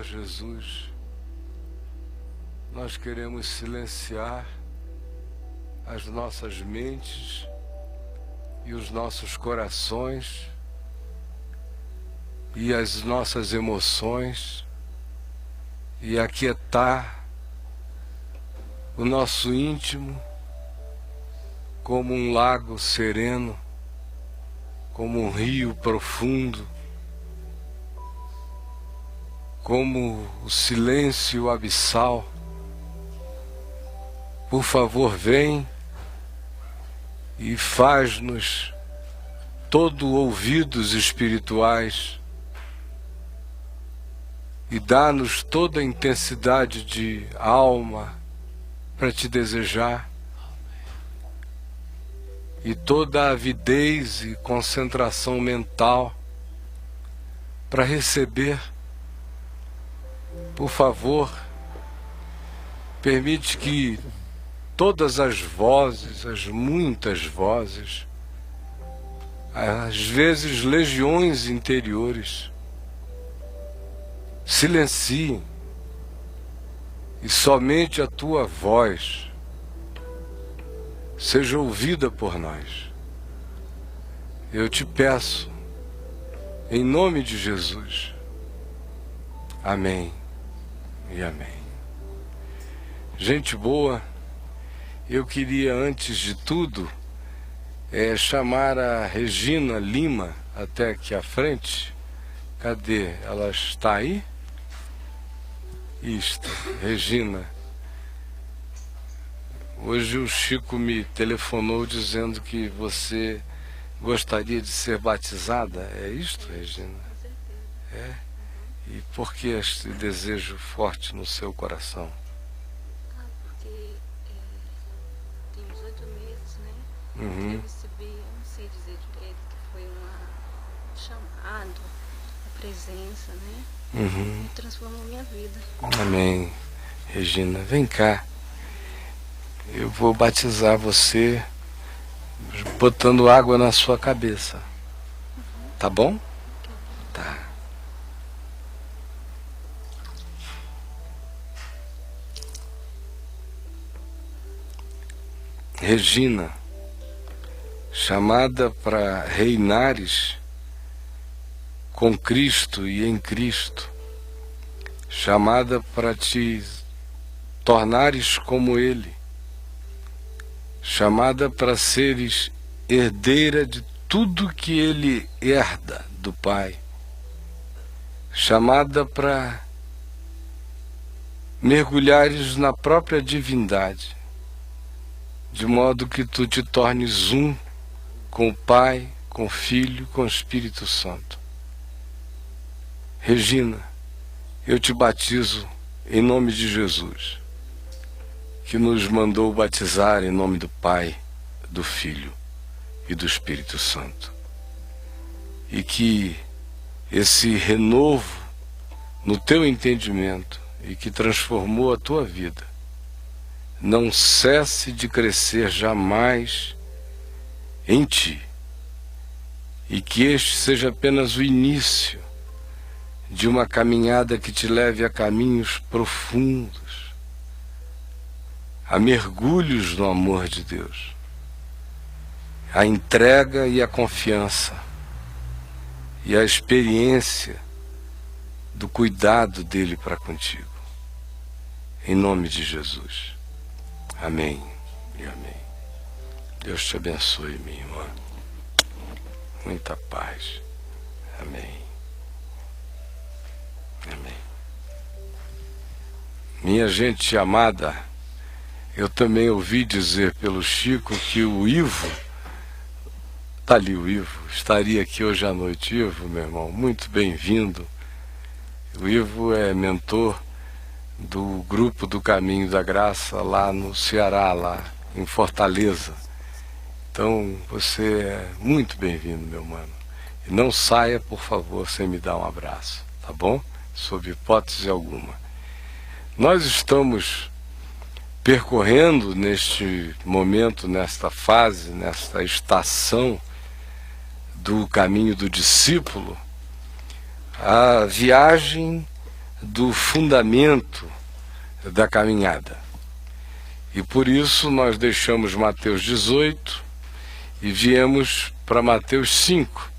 Jesus, nós queremos silenciar as nossas mentes e os nossos corações e as nossas emoções e aquietar o nosso íntimo como um lago sereno, como um rio profundo, como o silêncio abissal. Por favor, vem e faz-nos todo ouvidos espirituais e dá-nos toda a intensidade de alma para te desejar e toda a avidez e concentração mental para receber. Por favor, permite que todas as vozes, as muitas vozes, às vezes legiões interiores, silenciem e somente a tua voz seja ouvida por nós. Eu te peço, em nome de Jesus. Amém e amém. Gente boa, eu queria, antes de tudo, chamar a Regina Lima até aqui à frente. Cadê? Ela está aí? Isto, Regina. Hoje o Chico me telefonou dizendo que você gostaria de ser batizada. É isto, Regina? É? E por que este desejo forte no seu coração? Porque tem uns 8 meses, né? Uhum. Eu recebi, eu não sei dizer direito, que foi um chamado, a presença, né? Uhum. E transformou minha vida. Amém. Regina, vem cá. Eu vou batizar você botando água na sua cabeça. Tá bom? Tá. Regina, chamada para reinares com Cristo e em Cristo, chamada para te tornares como Ele, chamada para seres herdeira de tudo que Ele herda do Pai, chamada para mergulhares na própria divindade, de modo que tu te tornes um com o Pai, com o Filho, com o Espírito Santo. Regina, eu te batizo em nome de Jesus, que nos mandou batizar em nome do Pai, do Filho e do Espírito Santo. E que esse renovo no teu entendimento e que transformou a tua vida não cesse de crescer jamais em ti, e que este seja apenas o início de uma caminhada que te leve a caminhos profundos, a mergulhos no amor de Deus, a entrega e a confiança e a experiência do cuidado dele para contigo. Em nome de Jesus. Amém e amém. Deus te abençoe, minha irmã. Muita paz. Amém. Amém. Minha gente amada, eu também ouvi dizer pelo Chico que o Ivo, tá ali o Ivo, estaria aqui hoje à noite. Ivo, meu irmão, muito bem-vindo. O Ivo é mentor do grupo do Caminho da Graça lá no Ceará, lá em Fortaleza. Então você é muito bem-vindo, meu mano. E não saia, por favor, sem me dar um abraço, tá bom? Sob hipótese alguma. Nós estamos percorrendo neste momento, nesta fase, nesta estação do caminho do discípulo, a viagem do fundamento da caminhada. E por isso nós deixamos Mateus 18 e viemos para Mateus 5.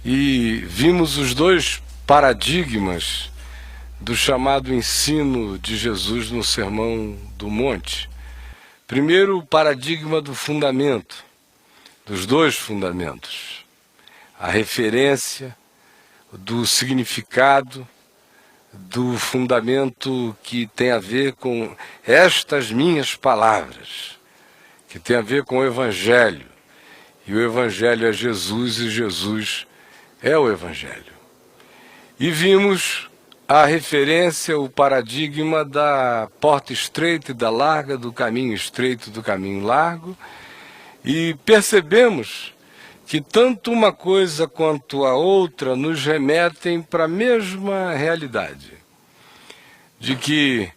E vimos os dois paradigmas do chamado ensino de Jesus no Sermão do Monte. Primeiro, o paradigma do fundamento, dos dois fundamentos. A referência do significado, do fundamento que tem a ver com estas minhas palavras, que tem a ver com o Evangelho. E o Evangelho é Jesus e Jesus é o Evangelho. E vimos a referência, o paradigma da porta estreita e da larga, do caminho estreito e do caminho largo, e percebemos que tanto uma coisa quanto a outra nos remetem para a mesma realidade, de que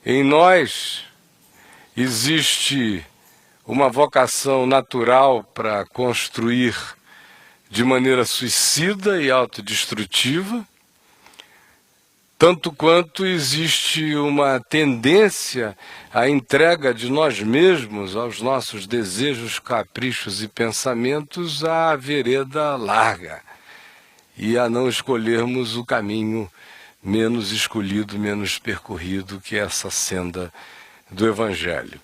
em nós existe uma vocação natural para construir de maneira suicida e autodestrutiva, tanto quanto existe uma tendência à entrega de nós mesmos, aos nossos desejos, caprichos e pensamentos, à vereda larga e a não escolhermos o caminho menos escolhido, menos percorrido, que é essa senda do Evangelho.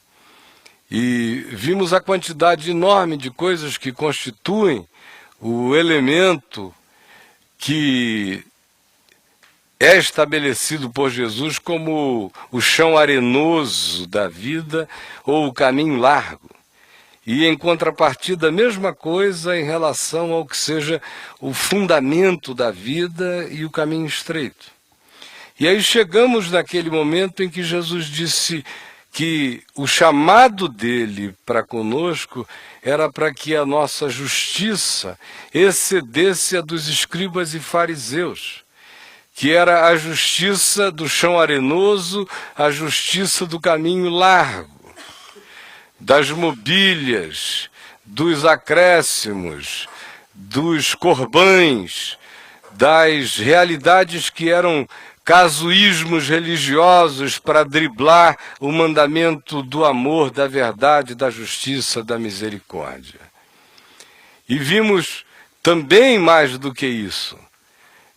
E vimos a quantidade enorme de coisas que constituem o elemento que é estabelecido por Jesus como o chão arenoso da vida ou o caminho largo. E em contrapartida, a mesma coisa em relação ao que seja o fundamento da vida e o caminho estreito. E aí chegamos naquele momento em que Jesus disse que o chamado dele para conosco era para que a nossa justiça excedesse a dos escribas e fariseus, que era a justiça do chão arenoso, a justiça do caminho largo, das mobílias, dos acréscimos, dos corbães, das realidades que eram casuísmos religiosos para driblar o mandamento do amor, da verdade, da justiça, da misericórdia. E vimos também mais do que isso,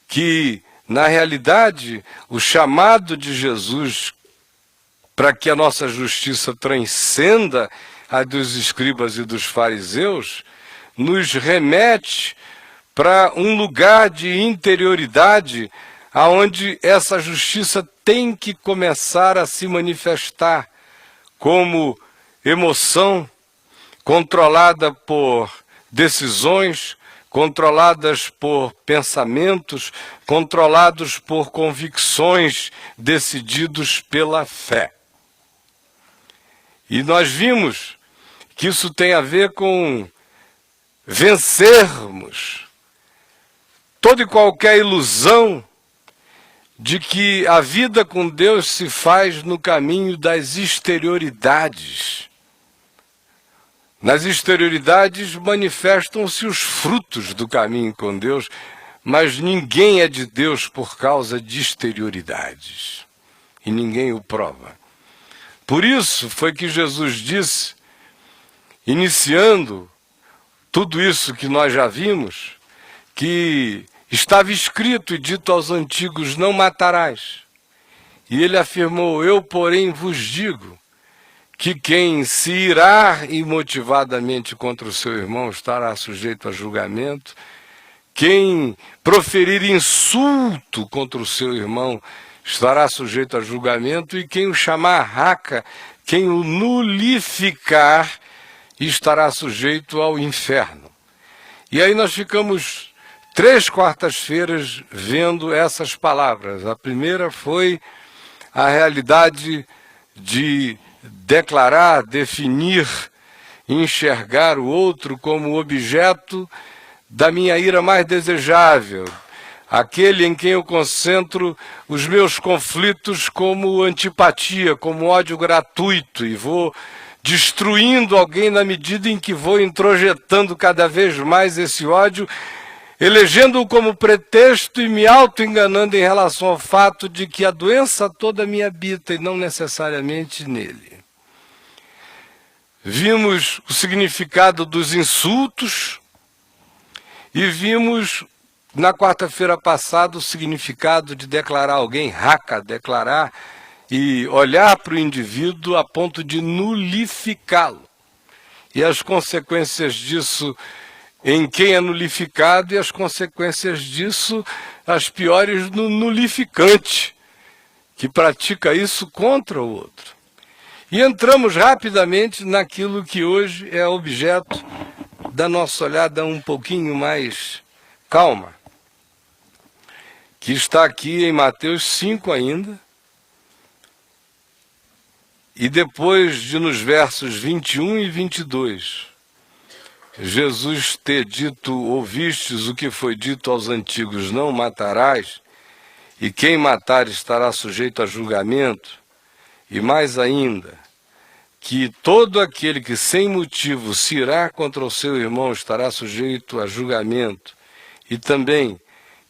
que na realidade, o chamado de Jesus para que a nossa justiça transcenda a dos escribas e dos fariseus, nos remete para um lugar de interioridade aonde essa justiça tem que começar a se manifestar como emoção controlada por decisões, controladas por pensamentos, controlados por convicções, decididos pela fé. E nós vimos que isso tem a ver com vencermos toda e qualquer ilusão de que a vida com Deus se faz no caminho das exterioridades. Nas exterioridades manifestam-se os frutos do caminho com Deus, mas ninguém é de Deus por causa de exterioridades. E ninguém o prova. Por isso foi que Jesus disse, iniciando tudo isso que nós já vimos, que estava escrito e dito aos antigos, não matarás. E ele afirmou, eu porém vos digo, que quem se irar imotivadamente contra o seu irmão estará sujeito a julgamento, quem proferir insulto contra o seu irmão estará sujeito a julgamento, e quem o chamar raca, quem o nulificar, estará sujeito ao inferno. E aí nós ficamos 3 quartas-feiras vendo essas palavras. A primeira foi a realidade de declarar, definir, enxergar o outro como objeto da minha ira mais desejável, aquele em quem eu concentro os meus conflitos como antipatia, como ódio gratuito, e vou destruindo alguém na medida em que vou introjetando cada vez mais esse ódio elegendo-o como pretexto e me auto-enganando em relação ao fato de que a doença toda me habita e não necessariamente nele. Vimos o significado dos insultos e vimos, na quarta-feira passada, o significado de declarar alguém raca, declarar e olhar para o indivíduo a ponto de nulificá-lo. E as consequências disso em quem é nulificado e as consequências disso, as piores no nulificante, que pratica isso contra o outro. E entramos rapidamente naquilo que hoje é objeto da nossa olhada um pouquinho mais calma, que está aqui em Mateus 5 ainda, e depois de nos versos 21 e 22, Jesus ter dito, ouvistes o que foi dito aos antigos, não matarás, e quem matar estará sujeito a julgamento, e mais ainda, que todo aquele que sem motivo se irá contra o seu irmão estará sujeito a julgamento, e também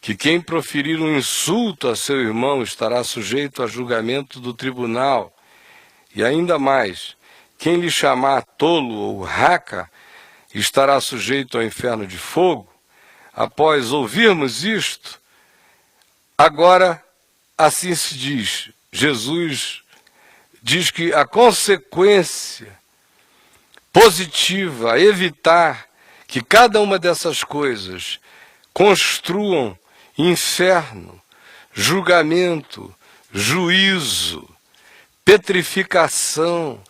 que quem proferir um insulto a seu irmão estará sujeito a julgamento do tribunal, e ainda mais, quem lhe chamar tolo ou raca estará sujeito ao inferno de fogo. Após ouvirmos isto, agora assim se diz, Jesus diz que a consequência positiva a evitar que cada uma dessas coisas construam inferno, julgamento, juízo, petrificação,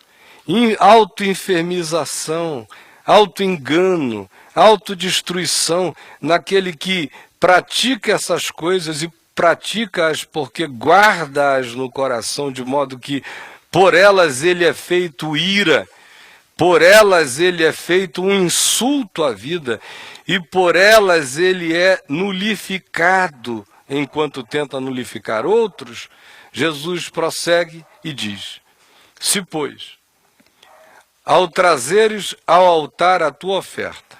auto-enfermização, auto-engano, autodestruição naquele que pratica essas coisas e pratica-as porque guarda-as no coração, de modo que por elas ele é feito ira, por elas ele é feito um insulto à vida e por elas ele é nulificado enquanto tenta nulificar outros. Jesus prossegue e diz: se, pois, ao trazeres ao altar a tua oferta,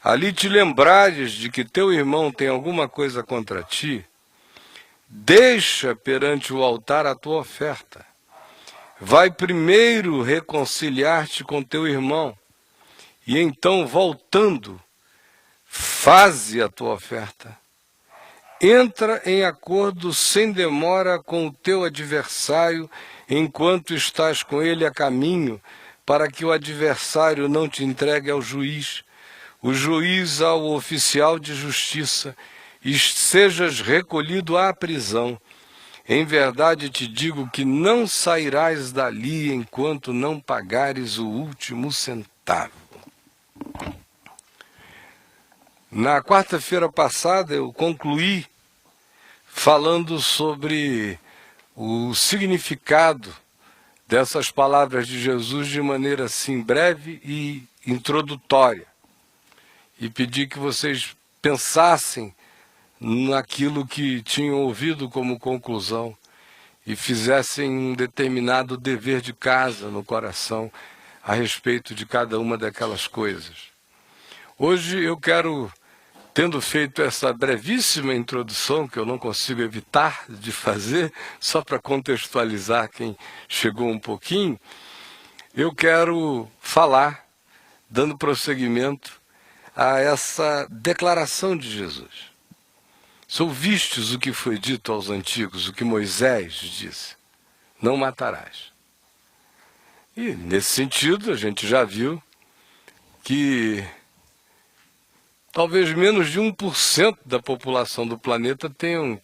ali te lembrares de que teu irmão tem alguma coisa contra ti, deixa perante o altar a tua oferta. Vai primeiro reconciliar-te com teu irmão, e então, voltando, faze a tua oferta. Entra em acordo sem demora com o teu adversário, enquanto estás com ele a caminho, para que o adversário não te entregue ao juiz, o juiz ao oficial de justiça, e sejas recolhido à prisão. Em verdade te digo que não sairás dali enquanto não pagares o último centavo. Na quarta-feira passada eu concluí falando sobre o significado dessas palavras de Jesus de maneira assim breve e introdutória. E pedi que vocês pensassem naquilo que tinham ouvido como conclusão e fizessem um determinado dever de casa no coração a respeito de cada uma daquelas coisas. Hoje eu quero, tendo feito essa brevíssima introdução, que eu não consigo evitar de fazer, só para contextualizar quem chegou um pouquinho, eu quero falar, dando prosseguimento a essa declaração de Jesus. Se ouvistes o que foi dito aos antigos, o que Moisés disse, não matarás. E nesse sentido a gente já viu que talvez menos de 1% da população do planeta tenham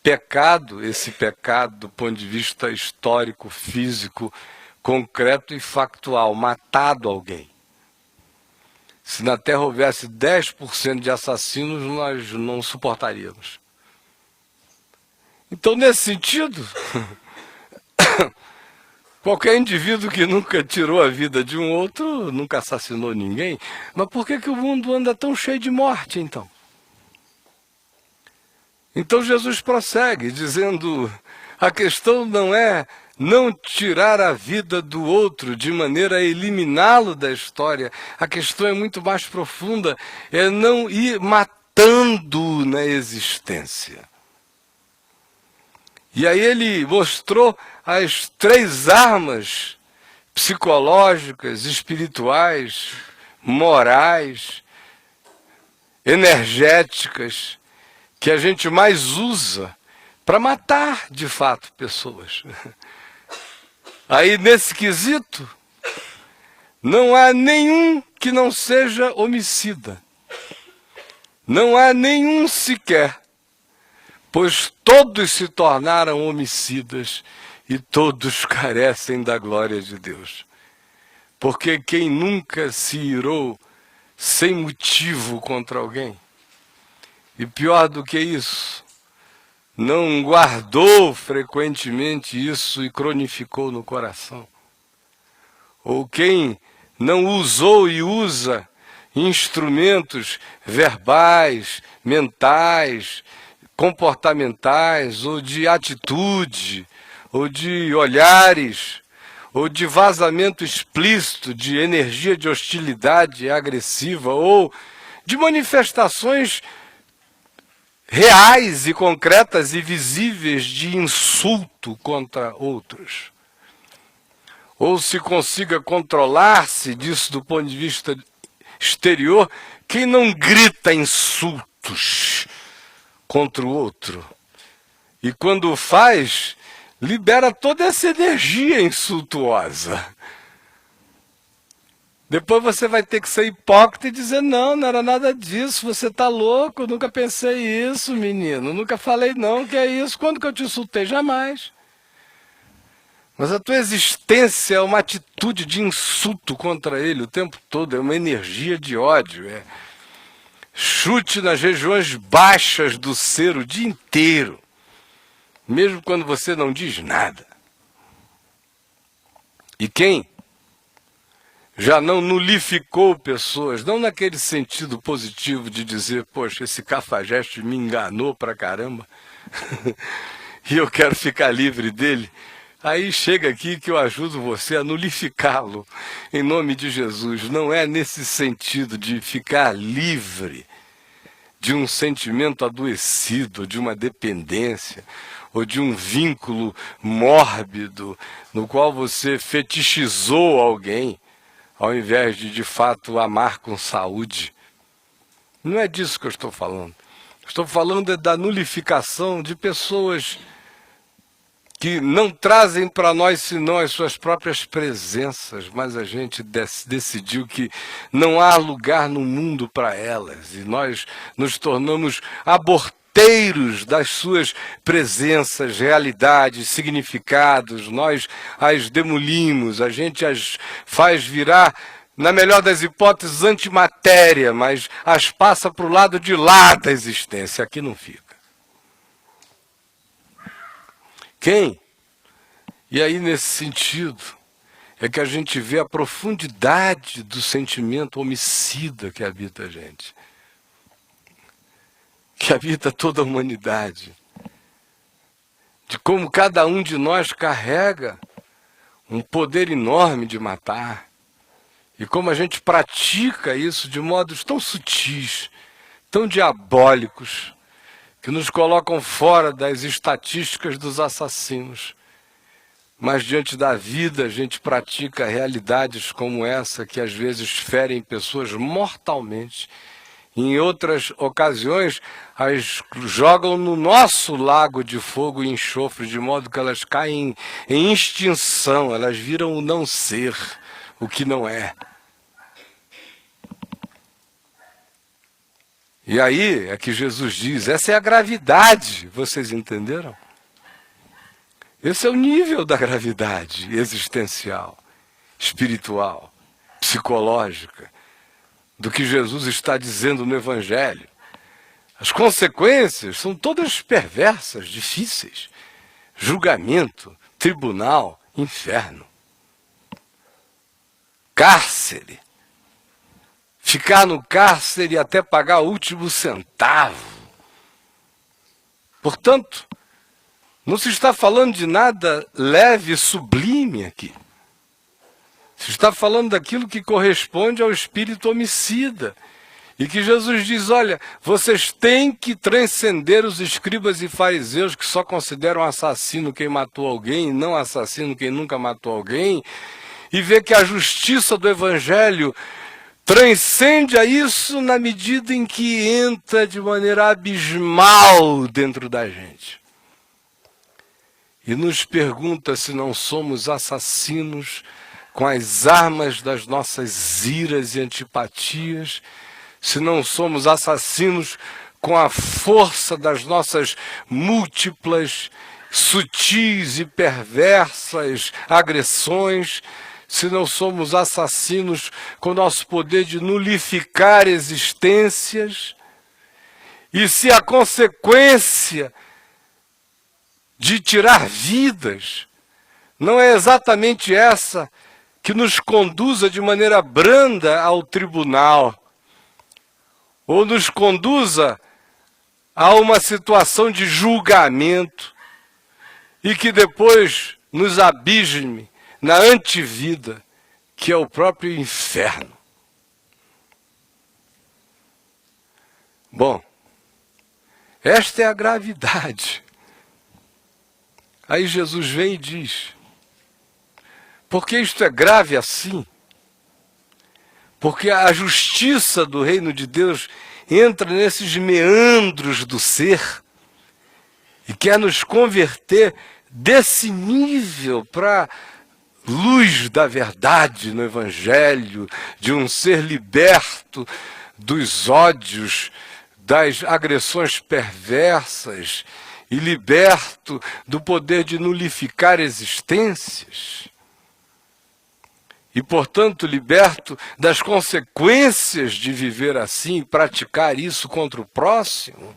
pecado, esse pecado do ponto de vista histórico, físico, concreto e factual, matado alguém. Se na Terra houvesse 10% de assassinos, nós não suportaríamos. Então, nesse sentido, qualquer indivíduo que nunca tirou a vida de um outro, nunca assassinou ninguém. Mas por que o mundo anda tão cheio de morte, então? Então Jesus prossegue, dizendo, a questão não é não tirar a vida do outro de maneira a eliminá-lo da história. A questão é muito mais profunda, é não ir matando na existência. E aí ele mostrou as 3 armas psicológicas, espirituais, morais, energéticas, que a gente mais usa para matar, de fato, pessoas. Aí, nesse quesito, não há nenhum que não seja homicida. Não há nenhum sequer, pois todos se tornaram homicidas e todos carecem da glória de Deus. Porque quem nunca se irou sem motivo contra alguém, e pior do que isso, não guardou frequentemente isso e cronificou no coração. Ou quem não usou e usa instrumentos verbais, mentais, comportamentais, ou de atitude, ou de olhares, ou de vazamento explícito de energia de hostilidade agressiva, ou de manifestações reais e concretas e visíveis de insulto contra outros. Ou se consiga controlar-se disso do ponto de vista exterior, quem não grita insultos contra o outro. E quando o faz, libera toda essa energia insultuosa. Depois você vai ter que ser hipócrita e dizer, não, não era nada disso, você está louco, eu nunca pensei isso, menino, nunca falei não, que é isso, quando que eu te insultei? Jamais. Mas a tua existência é uma atitude de insulto contra ele o tempo todo, é uma energia de ódio, é chute nas regiões baixas do ser o dia inteiro, mesmo quando você não diz nada. E quem já não nulificou pessoas, não naquele sentido positivo de dizer, poxa, esse cafajeste me enganou pra caramba, e eu quero ficar livre dele, aí chega aqui que eu ajudo você a nulificá-lo, em nome de Jesus. Não é nesse sentido de ficar livre de um sentimento adoecido, de uma dependência, ou de um vínculo mórbido, no qual você fetichizou alguém, ao invés de fato amar com saúde. Não é disso que eu estou falando. Estou falando da nulificação de pessoas que não trazem para nós senão as suas próprias presenças, mas a gente decidiu que não há lugar no mundo para elas, e nós nos tornamos aborteiros das suas presenças, realidades, significados. Nós as demolimos, a gente as faz virar, na melhor das hipóteses, antimatéria, mas as passa para o lado de lá da existência, aqui não fica. Quem? E aí, nesse sentido, é que a gente vê a profundidade do sentimento homicida que habita a gente, que habita toda a humanidade, de como cada um de nós carrega um poder enorme de matar, e como a gente pratica isso de modos tão sutis, tão diabólicos, que nos colocam fora das estatísticas dos assassinos. Mas diante da vida a gente pratica realidades como essa, que às vezes ferem pessoas mortalmente. Em outras ocasiões, as jogam no nosso lago de fogo e enxofre, de modo que elas caem em extinção, elas viram o não ser, o que não é. E aí é que Jesus diz, essa é a gravidade, vocês entenderam? Esse é o nível da gravidade existencial, espiritual, psicológica, do que Jesus está dizendo no Evangelho. As consequências são todas perversas, difíceis. Julgamento, tribunal, inferno. Cárcere. Ficar no cárcere até pagar o último centavo. Portanto, Não se está falando de nada leve e sublime aqui. Se está falando daquilo que corresponde ao espírito homicida. E que Jesus diz, olha, vocês têm que transcender os escribas e fariseus que só consideram assassino quem matou alguém, e não assassino quem nunca matou alguém, e ver que a justiça do Evangelho transcende a isso na medida em que entra de maneira abismal dentro da gente. E nos pergunta se não somos assassinos com as armas das nossas iras e antipatias, se não somos assassinos com a força das nossas múltiplas, sutis e perversas agressões, se não somos assassinos com o nosso poder de nulificar existências, e se a consequência de tirar vidas não é exatamente essa que nos conduza de maneira branda ao tribunal, ou nos conduza a uma situação de julgamento e que depois nos abisme na antivida, que é o próprio inferno. Bom, esta é a gravidade. Aí Jesus vem e diz, porque isto é grave assim? Porque a justiça do reino de Deus entra nesses meandros do ser e quer nos converter desse nível para luz da verdade no Evangelho, de um ser liberto dos ódios, das agressões perversas e liberto do poder de nulificar existências. E, portanto, liberto das consequências de viver assim e praticar isso contra o próximo,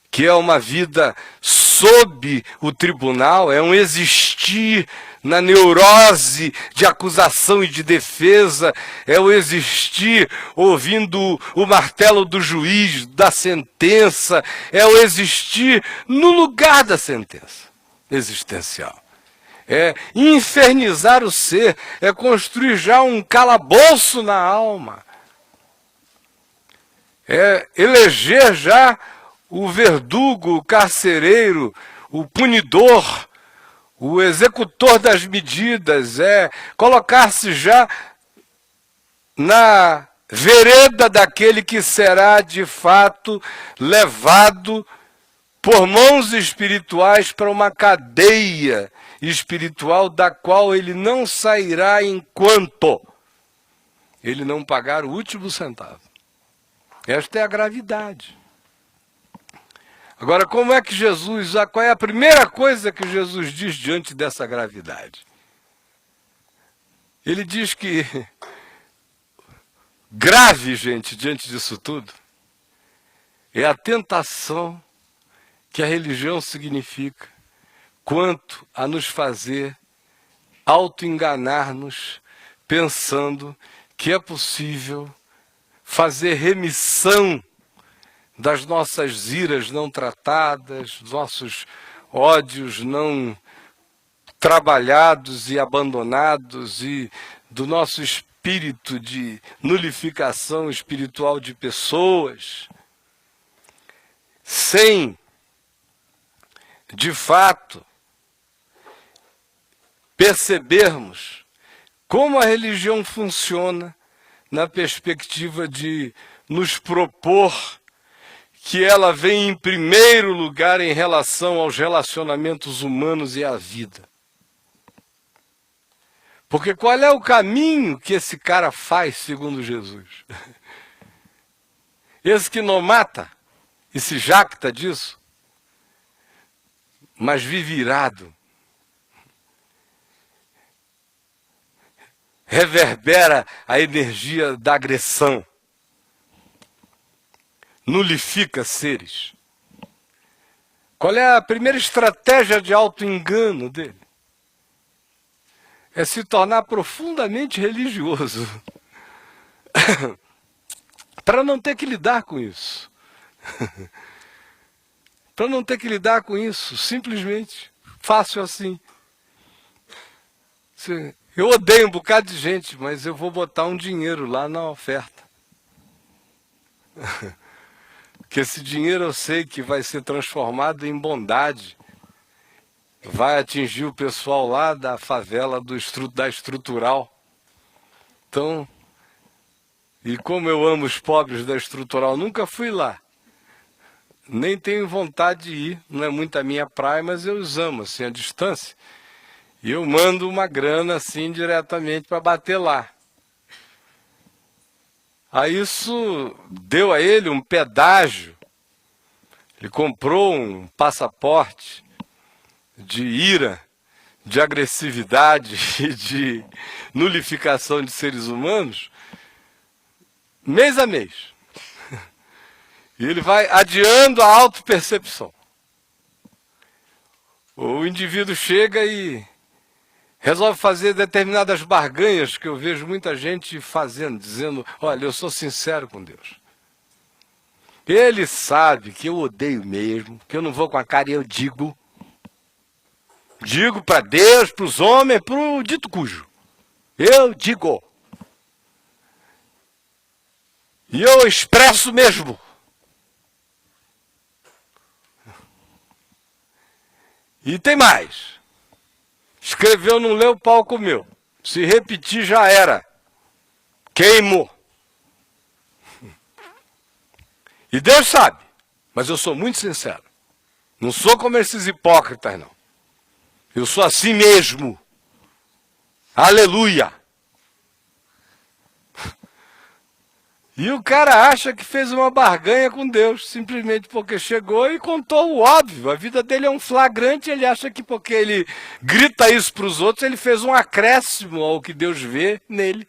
que é uma vida sob o tribunal, é um existir na neurose de acusação e de defesa, é o existir ouvindo o martelo do juiz, da sentença, é o existir no lugar da sentença existencial. É infernizar o ser, é construir já um calabouço na alma, é eleger já o verdugo, o carcereiro, o punidor, o executor das medidas, é colocar-se já na vereda daquele que será de fato levado por mãos espirituais para uma cadeia espiritual da qual ele não sairá enquanto ele não pagar o último centavo. Esta é a gravidade. Agora, como é que Jesus, qual é a primeira coisa que Jesus diz diante dessa gravidade? Ele diz que grave, gente, diante disso tudo, é a tentação que a religião significa, quanto a nos fazer auto-enganar-nos, pensando que é possível fazer remissão das nossas iras não tratadas, dos nossos ódios não trabalhados e abandonados, e do nosso espírito de nulificação espiritual de pessoas, sem, de fato, percebermos como a religião funciona na perspectiva de nos propor que ela vem em primeiro lugar em relação aos relacionamentos humanos e à vida. Porque qual é o caminho que esse cara faz, segundo Jesus? Esse que não mata e se jacta disso, mas vive irado, reverbera a energia da agressão, nulifica seres. Qual é a primeira estratégia de auto-engano dele? É se tornar profundamente religioso, para não ter que lidar com isso, para não ter que lidar com isso, simplesmente, fácil assim. Eu odeio um bocado de gente, mas eu vou botar um dinheiro lá na oferta. Porque esse dinheiro eu sei que vai ser transformado em bondade. Vai atingir o pessoal lá da favela da Estrutural. Então, e como eu amo os pobres da Estrutural, nunca fui lá. Nem tenho vontade de ir, não é muito a minha praia, mas eu os amo, assim, à distância. E eu mando uma grana, assim, diretamente para bater lá. Aí isso deu a ele um pedágio. Ele comprou um passaporte de ira, de agressividade e de nulificação de seres humanos, mês a mês. E ele vai adiando a autopercepção. O indivíduo chega e resolve fazer determinadas barganhas que eu vejo muita gente fazendo, dizendo, olha, eu sou sincero com Deus. Ele sabe que eu odeio mesmo, que eu não vou com a cara e eu digo. Digo para Deus, para os homens, para o dito cujo. Eu digo. E eu expresso mesmo. E tem mais. Escreveu, não leu, o pau comeu. Se repetir, já era. Queimou. E Deus sabe. Mas eu sou muito sincero. Não sou como esses hipócritas, não. Eu sou assim mesmo. Aleluia. E o cara acha que fez uma barganha com Deus, simplesmente porque chegou e contou o óbvio. A vida dele é um flagrante, ele acha que porque ele grita isso para os outros, ele fez um acréscimo ao que Deus vê nele.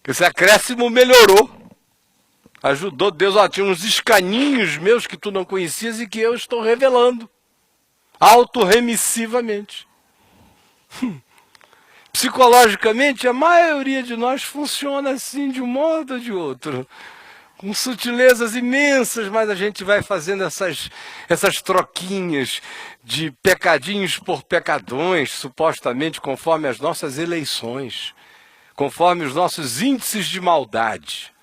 Esse acréscimo melhorou. Ajudou Deus, tinha uns escaninhos meus que tu não conhecias e que eu estou revelando. Autorremissivamente. Psicologicamente, a maioria de nós funciona assim, de um modo ou de outro. Com sutilezas imensas, mas a gente vai fazendo essas troquinhas de pecadinhos por pecadões, supostamente conforme as nossas eleições, conforme os nossos índices de maldade.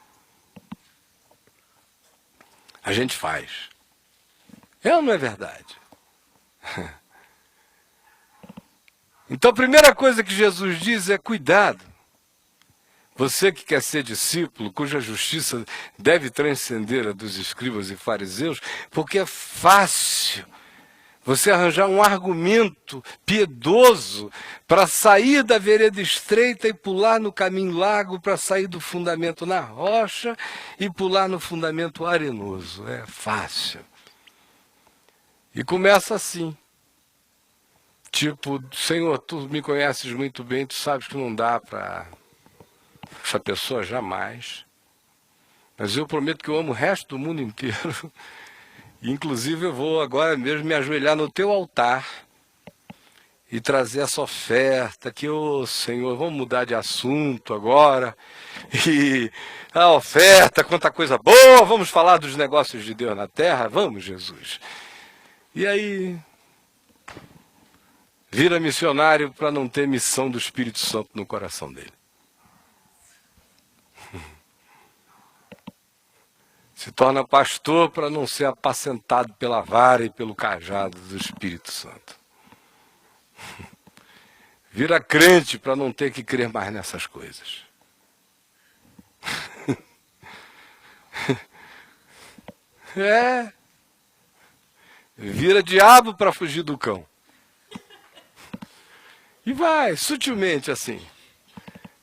A gente faz. É ou não é verdade? Então a primeira coisa que Jesus diz é cuidado. Você que quer ser discípulo, cuja justiça deve transcender a dos escribas e fariseus, porque é fácil você arranjar um argumento piedoso para sair da vereda estreita e pular no caminho largo, para sair do fundamento na rocha e pular no fundamento arenoso. É fácil. E começa assim. Tipo, Senhor, tu me conheces muito bem, tu sabes que não dá para essa pessoa jamais. Mas eu prometo que eu amo o resto do mundo inteiro. Inclusive eu vou agora mesmo me ajoelhar no teu altar e trazer essa oferta que, ô Senhor, vamos mudar de assunto agora. E a oferta, quanta coisa boa, vamos falar dos negócios de Deus na terra? Vamos, Jesus. E aí vira missionário para não ter missão do Espírito Santo no coração dele. Se torna pastor para não ser apacentado pela vara e pelo cajado do Espírito Santo. Vira crente para não ter que crer mais nessas coisas. É. Vira diabo para fugir do cão. E vai, sutilmente assim,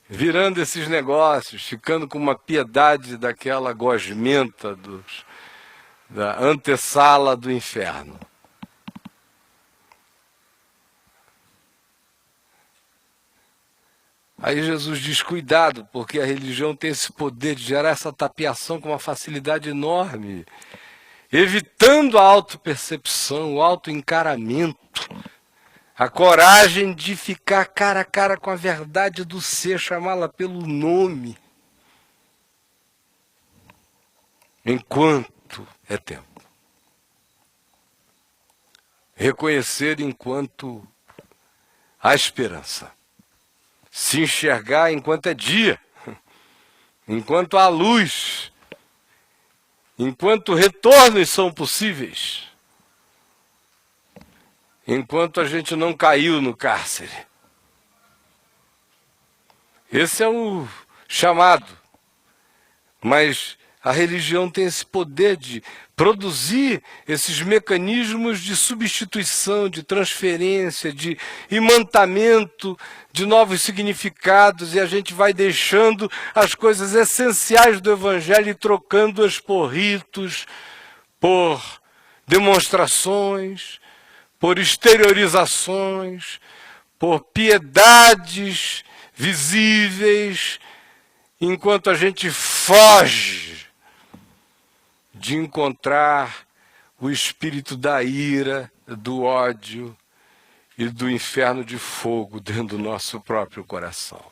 virando esses negócios, ficando com uma piedade daquela gosmenta da antessala do inferno. Aí Jesus diz, cuidado, porque a religião tem esse poder de gerar essa tapiação com uma facilidade enorme, evitando a autopercepção, o autoencaramento, a coragem de ficar cara a cara com a verdade do ser, chamá-la pelo nome. enquanto é tempo. Reconhecer enquanto há esperança. Se enxergar enquanto é dia. Enquanto há luz. Enquanto retornos são possíveis. Enquanto a gente não caiu no cárcere. Esse é o chamado. Mas a religião tem esse poder de produzir esses mecanismos de substituição, de transferência, de imantamento de novos significados, e a gente vai deixando as coisas essenciais do Evangelho e trocando-as por ritos, por demonstrações, por exteriorizações, por piedades visíveis, enquanto a gente foge de encontrar o espírito da ira, do ódio e do inferno de fogo dentro do nosso próprio coração.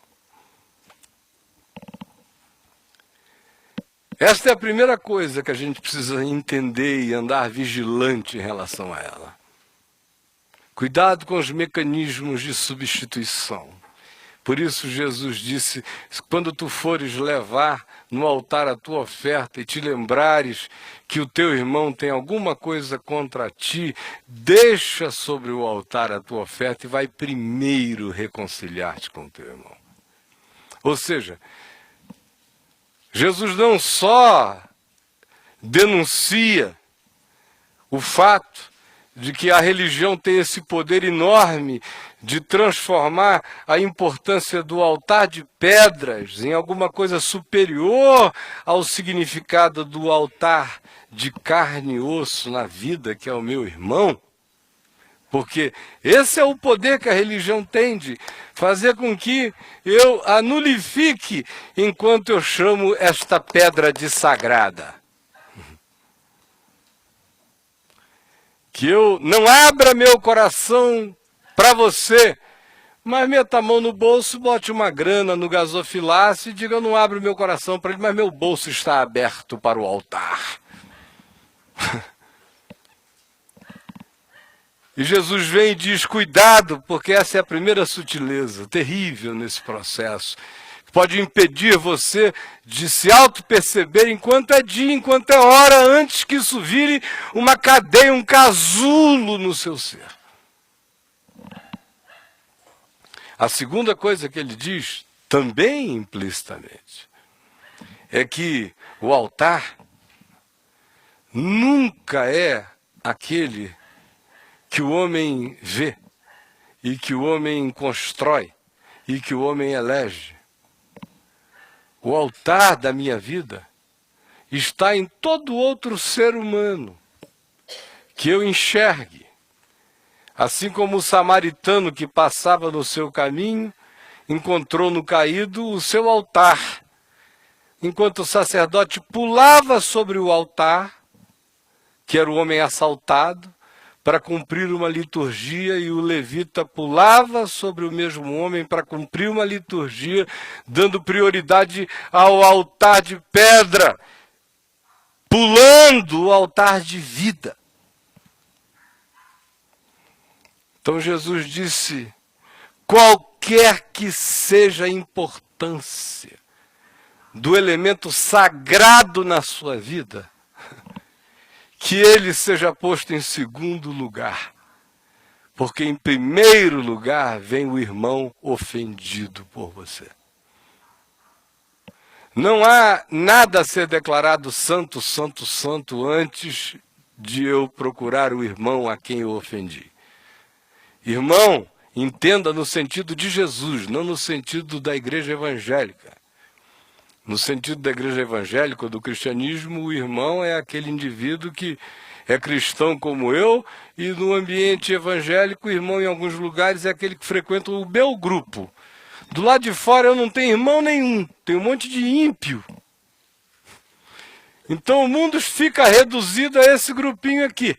Esta é a primeira coisa que a gente precisa entender e andar vigilante em relação a ela. Cuidado com os mecanismos de substituição. Por isso Jesus disse, quando tu fores levar no altar a tua oferta e te lembrares que o teu irmão tem alguma coisa contra ti, deixa sobre o altar a tua oferta e vai primeiro reconciliar-te com o teu irmão. Ou seja, Jesus não só denuncia o fato de que a religião tem esse poder enorme de transformar a importância do altar de pedras em alguma coisa superior ao significado do altar de carne e osso na vida, que é o meu irmão. Porque esse é o poder que a religião tem de fazer com que eu a nulifique enquanto eu chamo esta pedra de sagrada. Que eu não abra meu coração para você, mas meta a mão no bolso, bote uma grana no gasofilácio e diga, eu não abro meu coração para ele, mas meu bolso está aberto para o altar. E Jesus vem e diz, cuidado, porque essa é a primeira sutileza terrível nesse processo. Pode impedir você de se auto-perceber enquanto é dia, enquanto é hora, antes que isso vire uma cadeia, um casulo no seu ser. A segunda coisa que ele diz, também implicitamente, é que o altar nunca é aquele que o homem vê, e que o homem constrói, e que o homem elege. O altar da minha vida está em todo outro ser humano que eu enxergue. Assim como o samaritano que passava no seu caminho, encontrou no caído o seu altar. Enquanto o sacerdote pulava sobre o altar, que era o homem assaltado, para cumprir uma liturgia, e o levita pulava sobre o mesmo homem para cumprir uma liturgia, dando prioridade ao altar de pedra, pulando o altar de vida. Então Jesus disse, qualquer que seja a importância do elemento sagrado na sua vida, que ele seja posto em segundo lugar, porque em primeiro lugar vem o irmão ofendido por você. Não há nada a ser declarado santo, santo, santo antes de eu procurar o irmão a quem eu ofendi. Irmão, entenda no sentido de Jesus, não no sentido da igreja evangélica. No sentido da igreja evangélica, do cristianismo, o irmão é aquele indivíduo que é cristão como eu, e no ambiente evangélico, o irmão em alguns lugares é aquele que frequenta o meu grupo. Do lado de fora eu não tenho irmão nenhum, tenho um monte de ímpio. Então o mundo fica reduzido a esse grupinho aqui.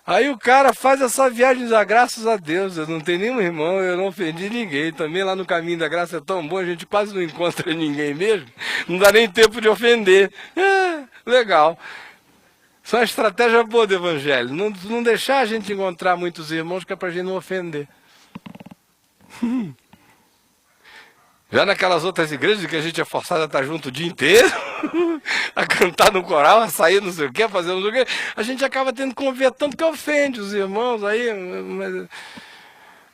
Aí o cara faz essa viagem da graças a Deus, eu não tenho nenhum irmão, eu não ofendi ninguém. Também lá no caminho da graça é tão bom, a gente quase não encontra ninguém mesmo, não dá nem tempo de ofender. Legal. Isso é uma estratégia boa do evangelho, não deixar a gente encontrar muitos irmãos que é pra gente não ofender. Já naquelas outras igrejas que a gente é forçado a estar junto o dia inteiro, a cantar no coral, a sair não sei o que, a fazer não sei o que, a gente acaba tendo que conviver tanto que ofende os irmãos aí.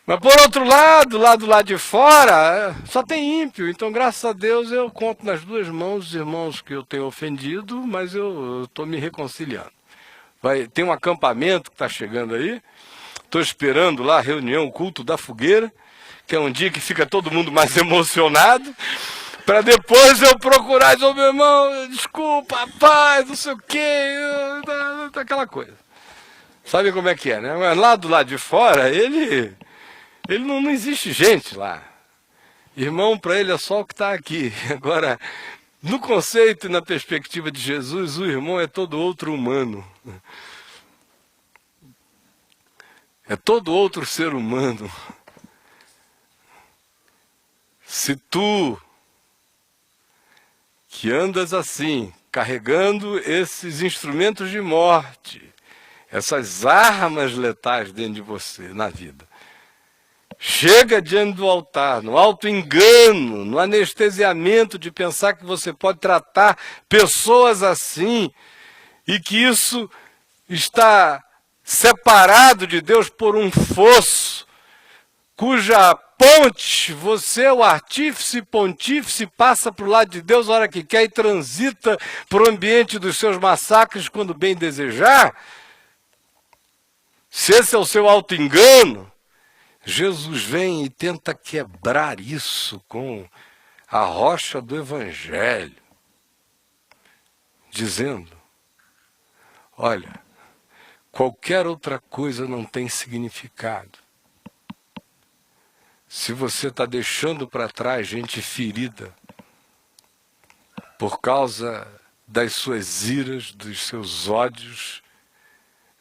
Mas por outro lado, lá do lado de fora, só tem ímpio. Então, graças a Deus, eu conto nas duas mãos os irmãos que eu tenho ofendido, mas eu estou me reconciliando. Tem um acampamento que está chegando aí, estou esperando lá a reunião, o culto da fogueira, que é um dia que fica todo mundo mais emocionado, para depois eu procurar e dizer, meu irmão, desculpa, paz, não sei o quê, aquela coisa. Sabe como é que é, né? Mas lá do lado de fora, ele não existe gente lá. Irmão, para ele é só o que está aqui. Agora, no conceito e na perspectiva de Jesus, o irmão é todo outro humano. É todo outro ser humano. Se tu, que andas assim, carregando esses instrumentos de morte, essas armas letais dentro de você, na vida, chega diante do altar, no auto-engano, no anestesiamento de pensar que você pode tratar pessoas assim, e que isso está separado de Deus por um fosso, cuja ponte, você é o artífice, pontífice, passa para o lado de Deus a hora que quer e transita para o ambiente dos seus massacres quando bem desejar. Se esse é o seu auto-engano, Jesus vem e tenta quebrar isso com a rocha do Evangelho, dizendo, olha, qualquer outra coisa não tem significado. Se você está deixando para trás gente ferida por causa das suas iras, dos seus ódios,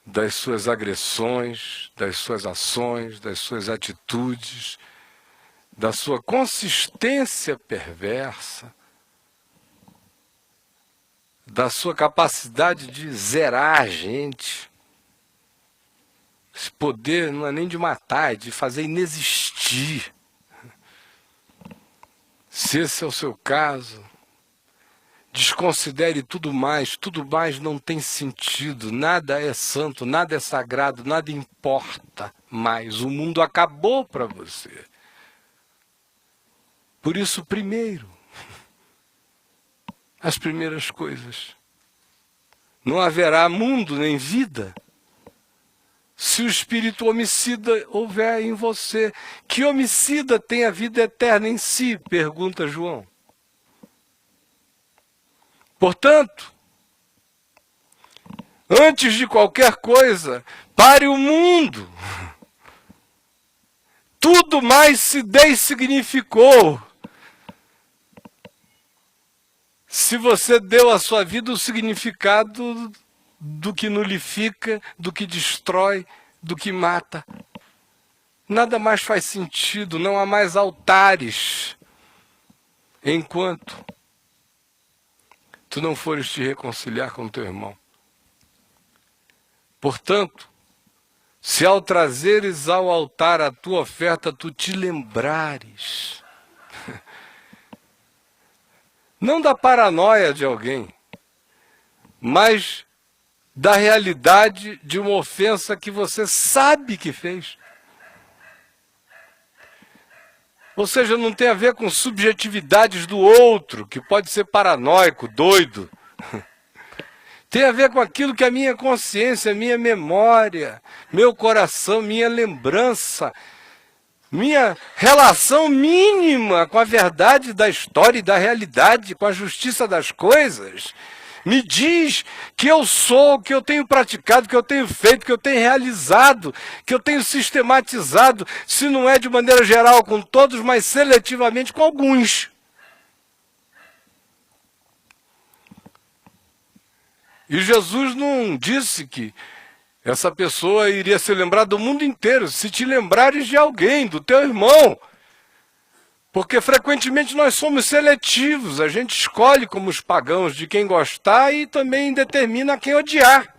das suas agressões, das suas ações, das suas atitudes, da sua consistência perversa, da sua capacidade de zerar a gente. Esse poder não é nem de matar, é de fazer inexistir. Se esse é o seu caso, desconsidere tudo mais não tem sentido, nada é santo, nada é sagrado, nada importa mais. O mundo acabou para você. Por isso, primeiro, as primeiras coisas. Não haverá mundo nem vida se o espírito homicida houver em você. Que homicida tem a vida eterna em si? Pergunta João. Portanto, antes de qualquer coisa, pare o mundo. Tudo mais se dessignificou. Se você deu à sua vida o significado do que nulifica, do que destrói, do que mata. Nada mais faz sentido, não há mais altares, enquanto tu não fores te reconciliar com teu irmão. Portanto, se ao trazeres ao altar a tua oferta, tu te lembrares, não da paranoia de alguém, mas da realidade de uma ofensa que você sabe que fez. Ou seja, não tem a ver com subjetividades do outro, que pode ser paranoico, doido. Tem a ver com aquilo que a minha consciência, minha memória, meu coração, minha lembrança, minha relação mínima com a verdade da história e da realidade, com a justiça das coisas, me diz que eu sou, que eu tenho praticado, que eu tenho feito, que eu tenho realizado, que eu tenho sistematizado, se não é de maneira geral com todos, mas seletivamente com alguns. E Jesus não disse que Essa pessoa iria se lembrar do mundo inteiro, se te lembrares de alguém, do teu irmão. Porque frequentemente nós somos seletivos, a gente escolhe como os pagãos de quem gostar e também determina quem odiar.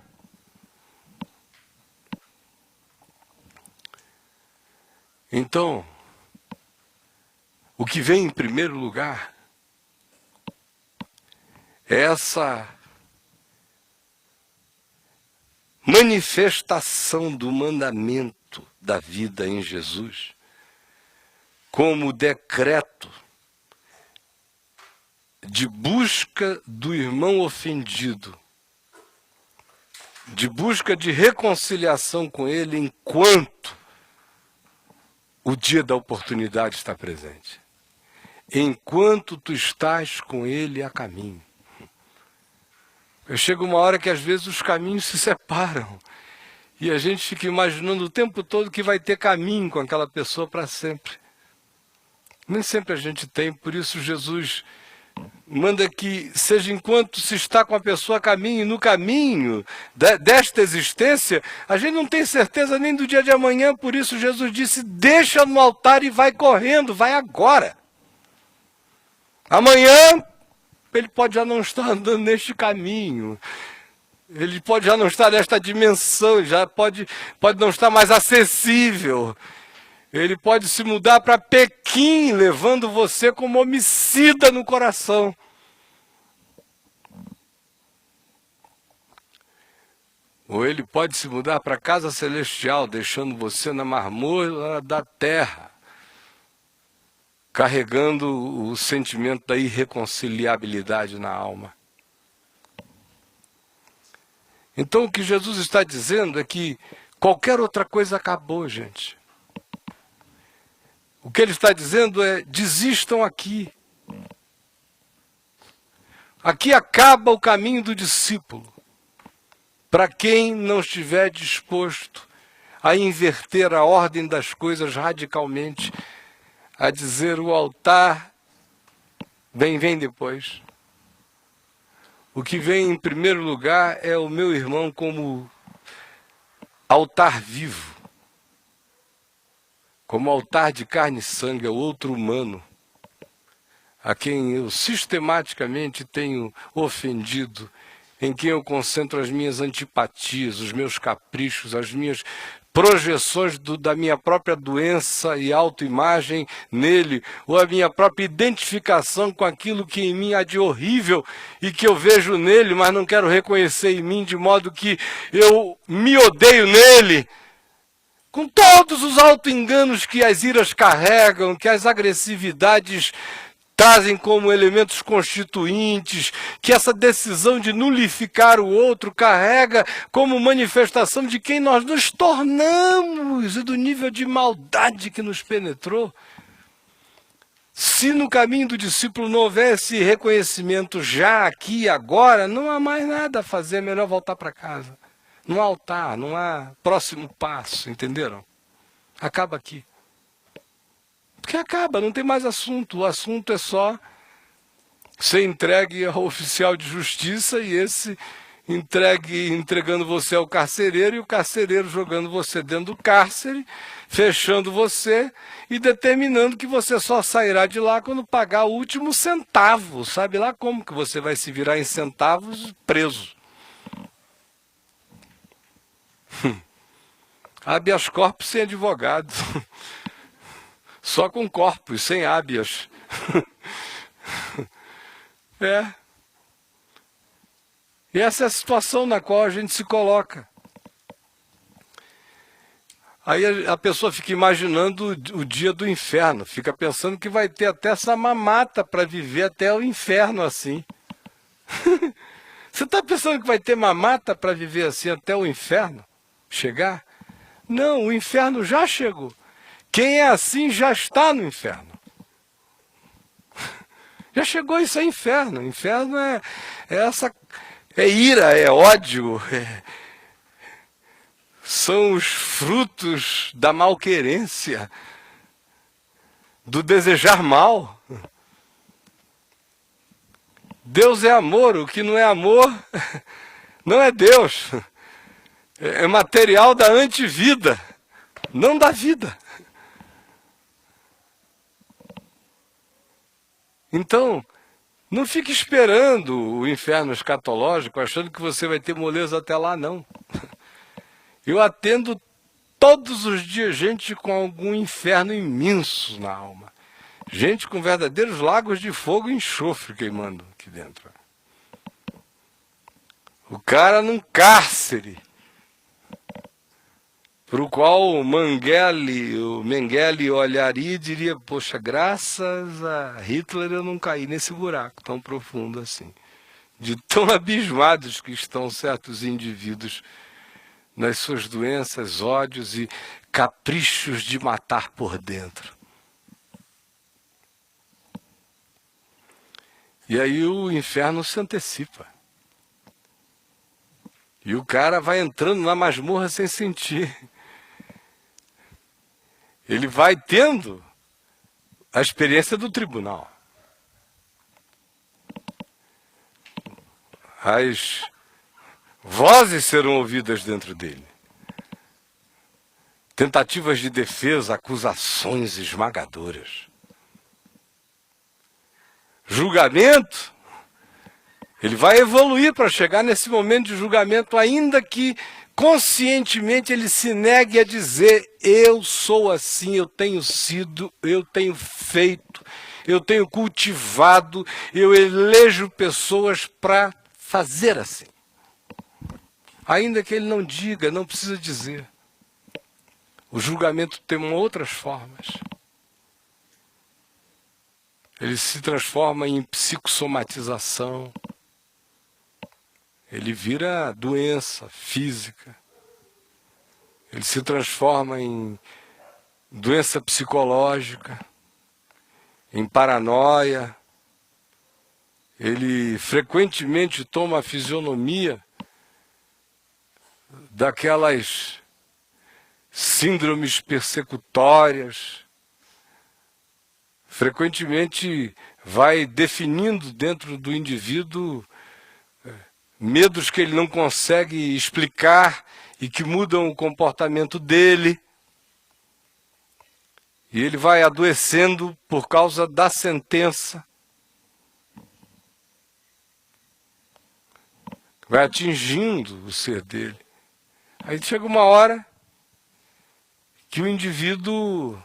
Então, o que vem em primeiro lugar é essa manifestação do mandamento da vida em Jesus, como decreto de busca do irmão ofendido, de busca de reconciliação com ele enquanto o dia da oportunidade está presente, enquanto tu estás com ele a caminho. Chega uma hora que às vezes os caminhos se separam e a gente fica imaginando o tempo todo que vai ter caminho com aquela pessoa para sempre. Nem sempre a gente tem, por isso Jesus manda que seja enquanto se está com a pessoa a caminho, e no caminho desta existência, a gente não tem certeza nem do dia de amanhã, por isso Jesus disse, deixa no altar e vai correndo, vai agora. Amanhã ele pode já não estar andando neste caminho, ele pode já não estar nesta dimensão, já pode não estar mais acessível. Ele pode se mudar para Pequim, levando você como homicida no coração. Ou ele pode se mudar para a casa celestial, deixando você na marmora da terra, carregando o sentimento da irreconciliabilidade na alma. Então o que Jesus está dizendo é que qualquer outra coisa acabou, gente. O que ele está dizendo é, desistam aqui. Aqui acaba o caminho do discípulo. Para quem não estiver disposto a inverter a ordem das coisas radicalmente, a dizer o altar, vem depois. O que vem em primeiro lugar é o meu irmão como altar vivo. Como altar de carne e sangue, é o outro humano, a quem eu sistematicamente tenho ofendido, em quem eu concentro as minhas antipatias, os meus caprichos, as minhas projeções da minha própria doença e autoimagem nele, ou a minha própria identificação com aquilo que em mim há de horrível e que eu vejo nele, mas não quero reconhecer em mim, de modo que eu me odeio nele. Com todos os auto-enganos que as iras carregam, que as agressividades trazem como elementos constituintes, que essa decisão de nulificar o outro carrega como manifestação de quem nós nos tornamos e do nível de maldade que nos penetrou. Se no caminho do discípulo não houvesse reconhecimento já aqui e agora, não há mais nada a fazer, é melhor voltar para casa. Não há altar, não há próximo passo, entenderam? Acaba aqui. Porque acaba, não tem mais assunto. O assunto é só ser entregue ao oficial de justiça e esse entregando você ao carcereiro e o carcereiro jogando você dentro do cárcere, fechando você e determinando que você só sairá de lá quando pagar o último centavo. Sabe lá como que você vai se virar em centavos preso? Habeas corpus sem advogado. Só com corpus, sem habeas. E essa é a situação na qual a gente se coloca. Aí a pessoa fica imaginando o dia do inferno, fica pensando que vai ter até essa mamata para viver até o inferno assim. Você está pensando que vai ter mamata para viver assim até o inferno chegar? Não, o inferno já chegou. Quem é assim já está no inferno. Já chegou, isso é inferno. Inferno é ira, é ódio, são os frutos da malquerência, do desejar mal. Deus é amor, o que não é amor não é Deus. É material da antivida, não da vida. Então, não fique esperando o inferno escatológico, achando que você vai ter moleza até lá, não. Eu atendo todos os dias gente com algum inferno imenso na alma. Gente com verdadeiros lagos de fogo e enxofre queimando aqui dentro. O cara num cárcere, para o qual o Mengele olharia e diria, poxa, graças a Hitler eu não caí nesse buraco tão profundo assim. De tão abismados que estão certos indivíduos nas suas doenças, ódios e caprichos de matar por dentro. E aí o inferno se antecipa. E o cara vai entrando na masmorra sem sentir. Ele vai tendo a experiência do tribunal. As vozes serão ouvidas dentro dele. Tentativas de defesa, acusações esmagadoras. Julgamento, ele vai evoluir para chegar nesse momento de julgamento, ainda que conscientemente ele se negue a dizer, eu sou assim, eu tenho sido, eu tenho feito, eu tenho cultivado, eu elejo pessoas para fazer assim. Ainda que ele não diga, não precisa dizer. O julgamento tem outras formas. Ele se transforma em psicossomatização. Ele vira doença física. Ele se transforma em doença psicológica, em paranoia. Ele frequentemente toma a fisionomia daquelas síndromes persecutórias. Frequentemente vai definindo dentro do indivíduo medos que ele não consegue explicar e que mudam o comportamento dele. E ele vai adoecendo por causa da sentença. Vai atingindo o ser dele. Aí chega uma hora que o indivíduo,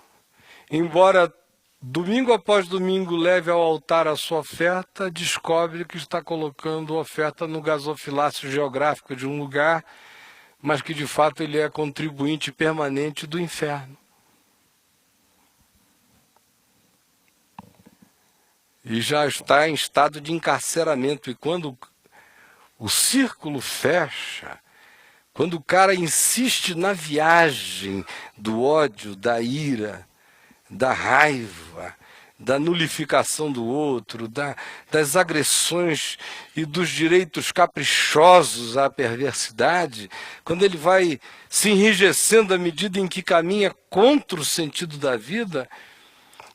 embora domingo após domingo leve ao altar a sua oferta, descobre que está colocando a oferta no gasofilácio geográfico de um lugar, mas que de fato ele é contribuinte permanente do inferno. E já está em estado de encarceramento. E quando o círculo fecha, quando o cara insiste na viagem do ódio, da ira, da raiva, da nulificação do outro, das agressões e dos direitos caprichosos à perversidade, quando ele vai se enrijecendo à medida em que caminha contra o sentido da vida,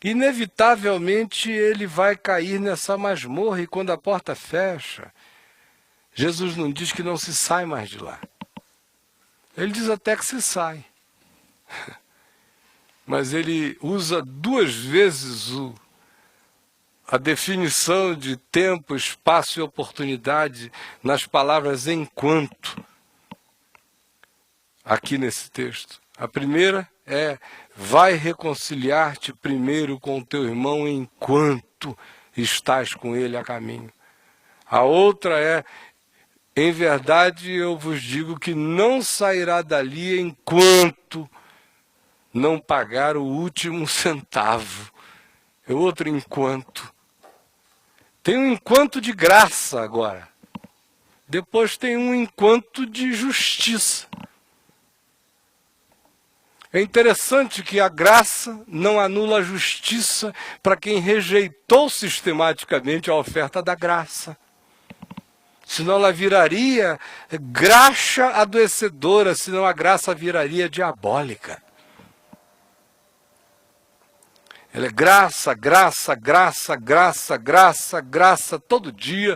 inevitavelmente ele vai cair nessa masmorra, e quando a porta fecha, Jesus não diz que não se sai mais de lá. Ele diz até que se sai. Mas ele usa duas vezes a definição de tempo, espaço e oportunidade nas palavras enquanto, aqui nesse texto. A primeira é, vai reconciliar-te primeiro com o teu irmão enquanto estás com ele a caminho. A outra é, em verdade eu vos digo que não sairá dali enquanto não pagar o último centavo. É outro enquanto. Tem um enquanto de graça agora. Depois tem um enquanto de justiça. É interessante que a graça não anula a justiça para quem rejeitou sistematicamente a oferta da graça. Senão ela viraria graxa adoecedora, senão a graça viraria diabólica. Ela é graça, graça, graça, graça, graça, graça, todo dia.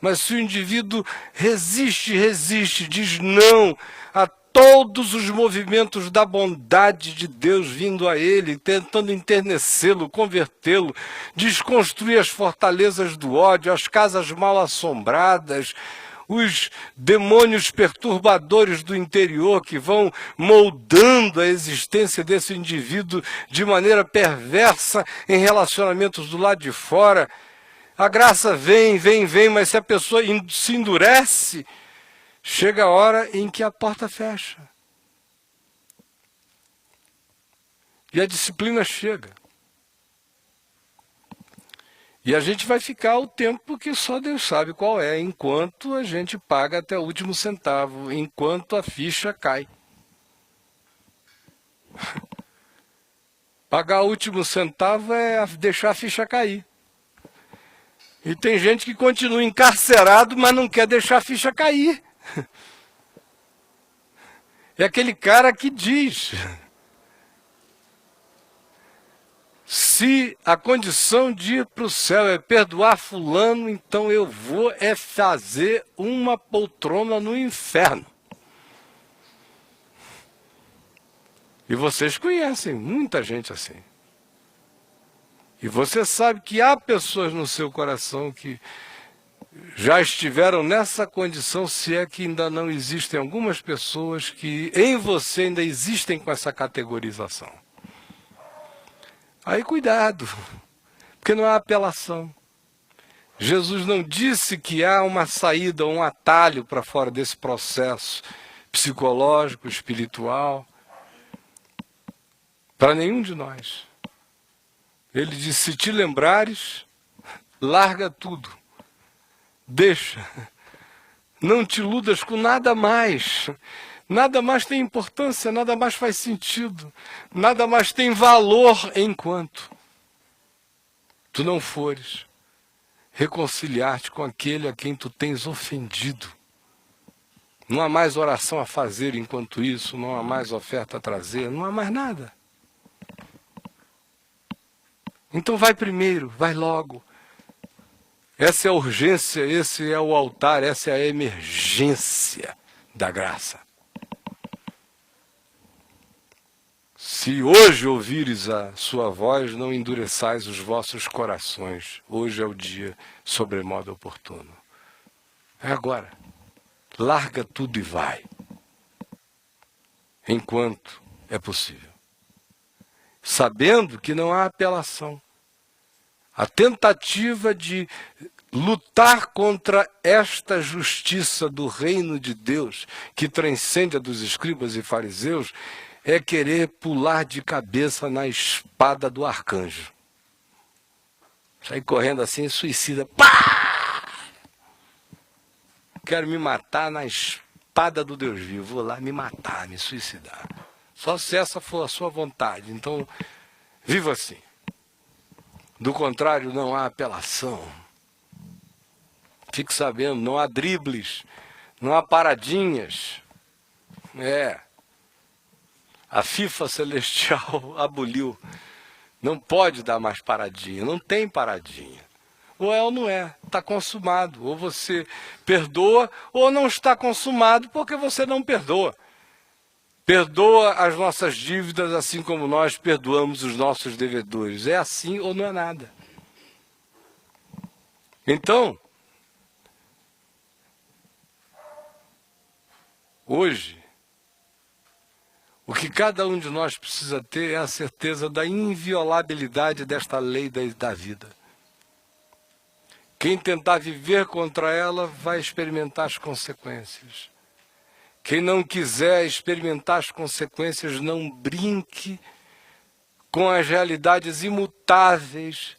Mas se o indivíduo resiste, diz não a todos os movimentos da bondade de Deus vindo a ele, tentando enternecê-lo, convertê-lo, desconstruir as fortalezas do ódio, as casas mal assombradas, os demônios perturbadores do interior que vão moldando a existência desse indivíduo de maneira perversa em relacionamentos do lado de fora. A graça vem, mas se a pessoa se endurece, chega a hora em que a porta fecha. E a disciplina chega. E a gente vai ficar o tempo que só Deus sabe qual é, enquanto a gente paga até o último centavo, enquanto a ficha cai. Pagar o último centavo é deixar a ficha cair. E tem gente que continua encarcerado, mas não quer deixar a ficha cair. É aquele cara que diz: se a condição de ir para o céu é perdoar fulano, então eu vou fazer uma poltrona no inferno. E vocês conhecem muita gente assim. E você sabe que há pessoas no seu coração que já estiveram nessa condição, se é que ainda não existem algumas pessoas que em você ainda existem com essa categorização. Aí cuidado, porque não há apelação. Jesus não disse que há uma saída, um atalho para fora desse processo psicológico, espiritual, para nenhum de nós. Ele disse: se te lembrares, larga tudo. Deixa, não te iludas com nada mais. Nada mais tem importância, nada mais faz sentido, nada mais tem valor enquanto tu não fores reconciliar-te com aquele a quem tu tens ofendido. Não há mais oração a fazer enquanto isso, não há mais oferta a trazer, não há mais nada. Então vai primeiro, vai logo. Essa é a urgência, esse é o altar, essa é a emergência da graça. Se hoje ouvires a sua voz, não endureçais os vossos corações. Hoje é o dia sobremodo oportuno. É agora. Larga tudo e vai. Enquanto é possível. Sabendo que não há apelação. A tentativa de lutar contra esta justiça do reino de Deus, que transcende a dos escribas e fariseus, é querer pular de cabeça na espada do arcanjo. Sair correndo assim, suicida. Pá! Quero me matar na espada do Deus vivo. Vou lá me matar, me suicidar. Só se essa for a sua vontade. Então, viva assim. Do contrário, não há apelação. Fique sabendo, não há dribles, não há paradinhas. A FIFA Celestial aboliu. Não pode dar mais paradinha, não tem paradinha. Ou é ou não é, está consumado. Ou você perdoa ou não está consumado porque você não perdoa. Perdoa as nossas dívidas assim como nós perdoamos os nossos devedores. É assim ou não é nada. Então, hoje, o que cada um de nós precisa ter é a certeza da inviolabilidade desta lei da vida. Quem tentar viver contra ela vai experimentar as consequências. Quem não quiser experimentar as consequências, não brinque com as realidades imutáveis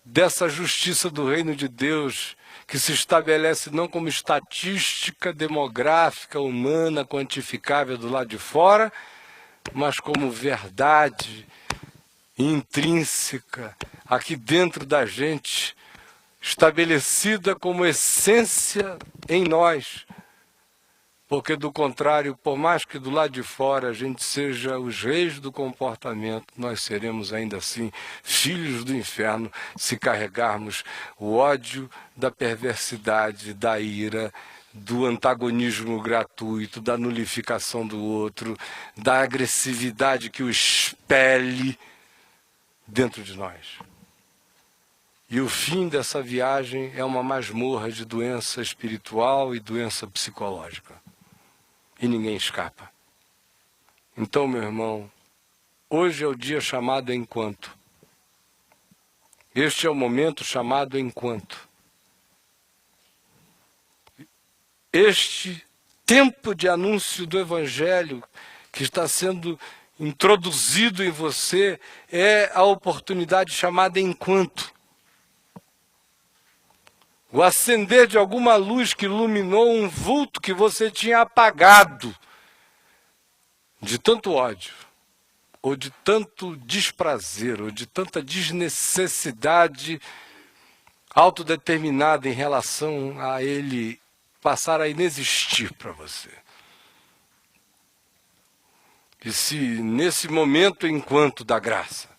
dessa justiça do reino de Deus, que se estabelece não como estatística demográfica, humana, quantificável do lado de fora, mas como verdade intrínseca, aqui dentro da gente, estabelecida como essência em nós. Porque do contrário, por mais que do lado de fora a gente seja os reis do comportamento, nós seremos ainda assim filhos do inferno se carregarmos o ódio da perversidade, da ira, do antagonismo gratuito, da nulificação do outro, da agressividade que o expele dentro de nós. E o fim dessa viagem é uma masmorra de doença espiritual e doença psicológica. E ninguém escapa. Então, meu irmão, hoje é o dia chamado enquanto. Este é o momento chamado enquanto. Este tempo de anúncio do Evangelho que está sendo introduzido em você é a oportunidade chamada enquanto. O acender de alguma luz que iluminou um vulto que você tinha apagado de tanto ódio, ou de tanto desprazer, ou de tanta desnecessidade autodeterminada em relação a ele passar a inexistir para você. E se nesse momento enquanto da graça,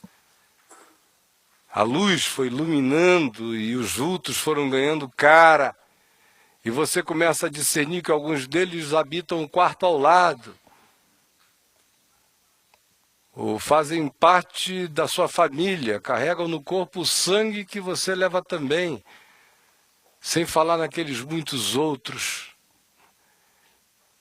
a luz foi iluminando e os vultos foram ganhando cara, e você começa a discernir que alguns deles habitam um quarto ao lado, ou fazem parte da sua família, carregam no corpo o sangue que você leva também, sem falar naqueles muitos outros,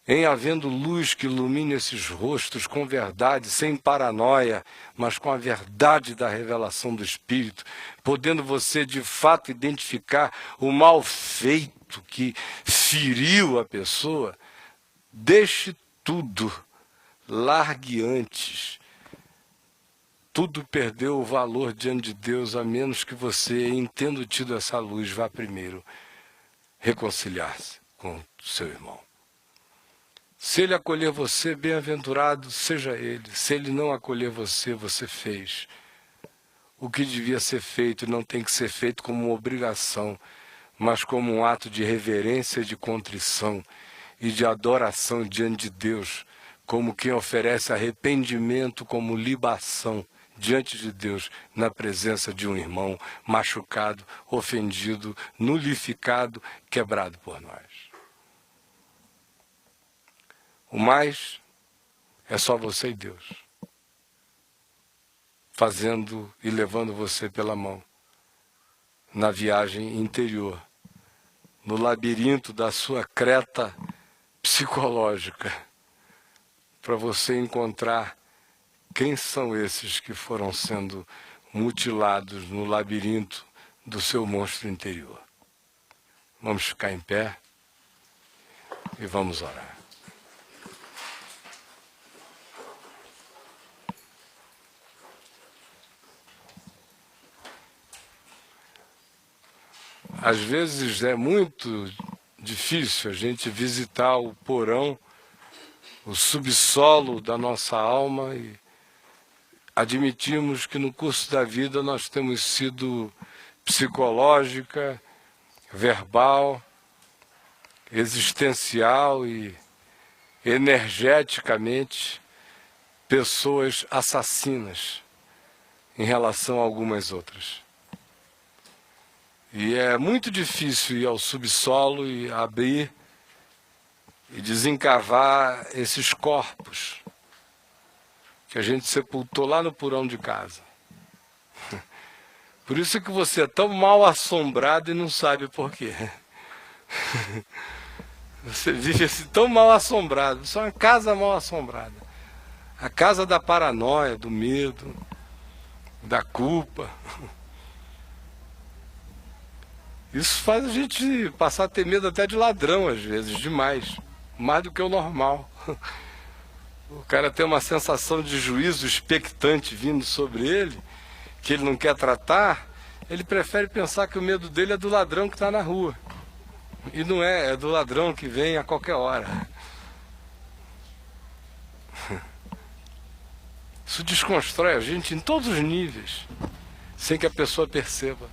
em havendo luz que ilumine esses rostos com verdade, sem paranoia, mas com a verdade da revelação do Espírito, podendo você de fato identificar o mal feito que feriu a pessoa, deixe tudo, largue antes. Tudo perdeu o valor diante de Deus, a menos que você, tendo tido essa luz, vá primeiro reconciliar-se com o seu irmão. Se ele acolher você, bem-aventurado seja ele. Se ele não acolher você, você fez o que devia ser feito, e não tem que ser feito como uma obrigação, mas como um ato de reverência, de contrição e de adoração diante de Deus, como quem oferece arrependimento como libação diante de Deus, na presença de um irmão machucado, ofendido, nulificado, quebrado por nós. O mais é só você e Deus, fazendo e levando você pela mão, na viagem interior, no labirinto da sua creta psicológica, para você encontrar quem são esses que foram sendo mutilados no labirinto do seu monstro interior. Vamos ficar em pé e vamos orar. Às vezes é muito difícil a gente visitar o porão, o subsolo da nossa alma, e admitirmos que no curso da vida nós temos sido psicológica, verbal, existencial e energeticamente pessoas assassinas em relação a algumas outras. E é muito difícil ir ao subsolo e abrir e desencavar esses corpos que a gente sepultou lá no porão de casa. Por isso que você é tão mal assombrado e não sabe por quê. Você vive assim tão mal assombrado. Isso é uma casa mal assombrada. A casa da paranoia, do medo, da culpa. Isso faz a gente passar a ter medo até de ladrão, às vezes, demais. Mais do que o normal. O cara tem uma sensação de juízo expectante vindo sobre ele, que ele não quer tratar, ele prefere pensar que o medo dele é do ladrão que está na rua. E não é, é do ladrão que vem a qualquer hora. Isso desconstrói a gente em todos os níveis, sem que a pessoa perceba.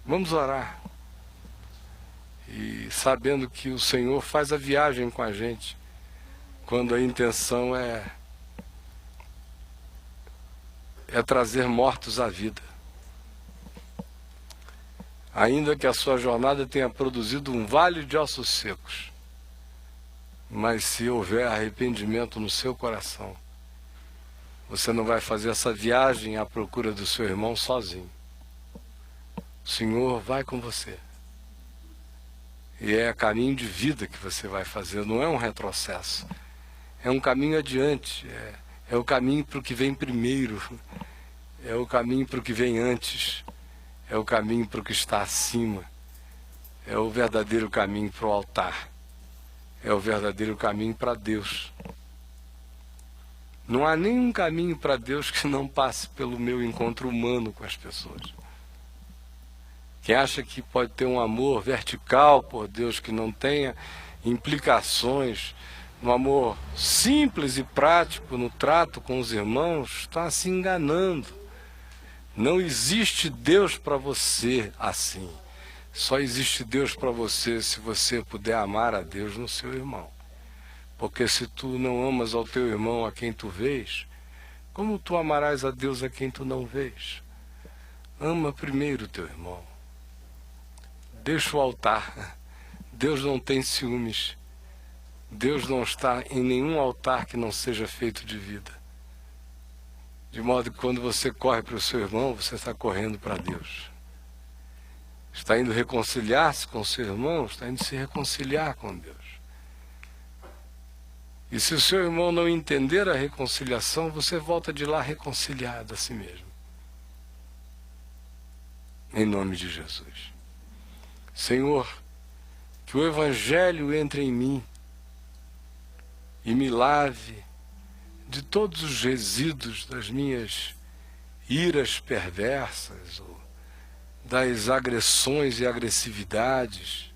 Vamos orar. E sabendo que o Senhor faz a viagem com a gente, quando a intenção é trazer mortos à vida. Ainda que a sua jornada tenha produzido um vale de ossos secos, mas se houver arrependimento no seu coração, você não vai fazer essa viagem à procura do seu irmão sozinho. O Senhor vai com você. E é caminho de vida que você vai fazer, não é um retrocesso. É um caminho adiante, é o caminho para o que vem primeiro, é o caminho para o que vem antes, é o caminho para o que está acima, é o verdadeiro caminho para o altar, é o verdadeiro caminho para Deus. Não há nenhum caminho para Deus que não passe pelo meu encontro humano com as pessoas. Quem acha que pode ter um amor vertical por Deus que não tenha implicações, um amor simples e prático no trato com os irmãos, está se enganando. Não existe Deus para você assim. Só existe Deus para você se você puder amar a Deus no seu irmão. Porque se tu não amas ao teu irmão a quem tu vês, como tu amarás a Deus a quem tu não vês? Ama primeiro o teu irmão. Deixa o altar. Deus não tem ciúmes. Deus não está em nenhum altar que não seja feito de vida. De modo que quando você corre para o seu irmão, você está correndo para Deus. Está indo reconciliar-se com o seu irmão, está indo se reconciliar com Deus. E se o seu irmão não entender a reconciliação, você volta de lá reconciliado a si mesmo. Em nome de Jesus. Senhor, que o Evangelho entre em mim e me lave de todos os resíduos das minhas iras perversas, ou das agressões e agressividades,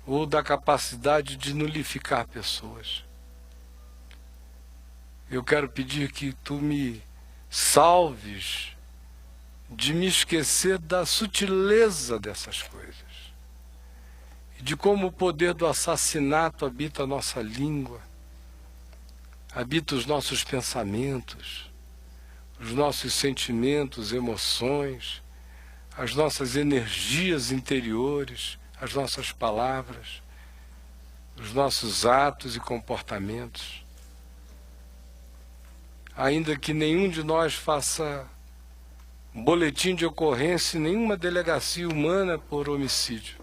ou da capacidade de nulificar pessoas. Eu quero pedir que tu me salves de me esquecer da sutileza dessas coisas, e de como o poder do assassinato habita a nossa língua, habita os nossos pensamentos, os nossos sentimentos, emoções, as nossas energias interiores, as nossas palavras, os nossos atos e comportamentos. Ainda que nenhum de nós faça boletim de ocorrência em nenhuma delegacia humana por homicídio,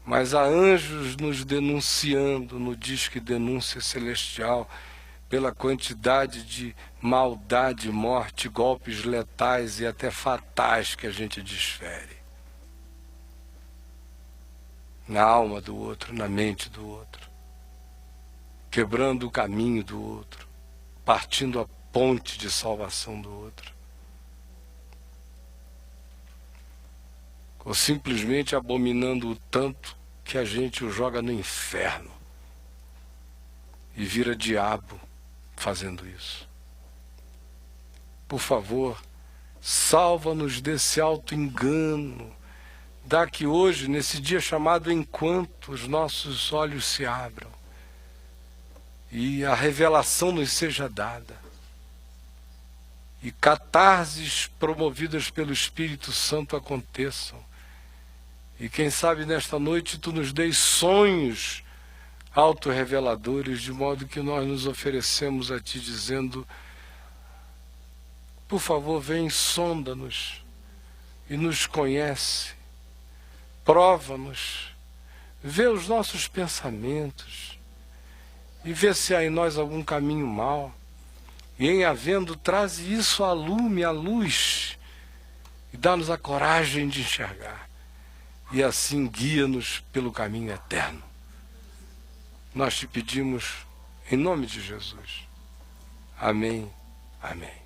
mas há anjos nos denunciando no Disque Denúncia Celestial pela quantidade de maldade, morte, golpes letais e até fatais que a gente desfere na alma do outro, na mente do outro, quebrando o caminho do outro, partindo a ponte de salvação do outro, ou simplesmente abominando-o tanto que a gente o joga no inferno e vira diabo fazendo isso. Por favor, salva-nos desse auto-engano. Dá que hoje, nesse dia chamado enquanto, os nossos olhos se abram e a revelação nos seja dada. E catarses promovidas pelo Espírito Santo aconteçam. E quem sabe nesta noite tu nos deis sonhos autorreveladores, de modo que nós nos oferecemos a ti dizendo: por favor, vem, sonda-nos e nos conhece, prova-nos, vê os nossos pensamentos e vê se há em nós algum caminho mau, e em havendo, traze isso à lume, à luz, e dá-nos a coragem de enxergar, e assim guia-nos pelo caminho eterno. Nós te pedimos em nome de Jesus. Amém. Amém.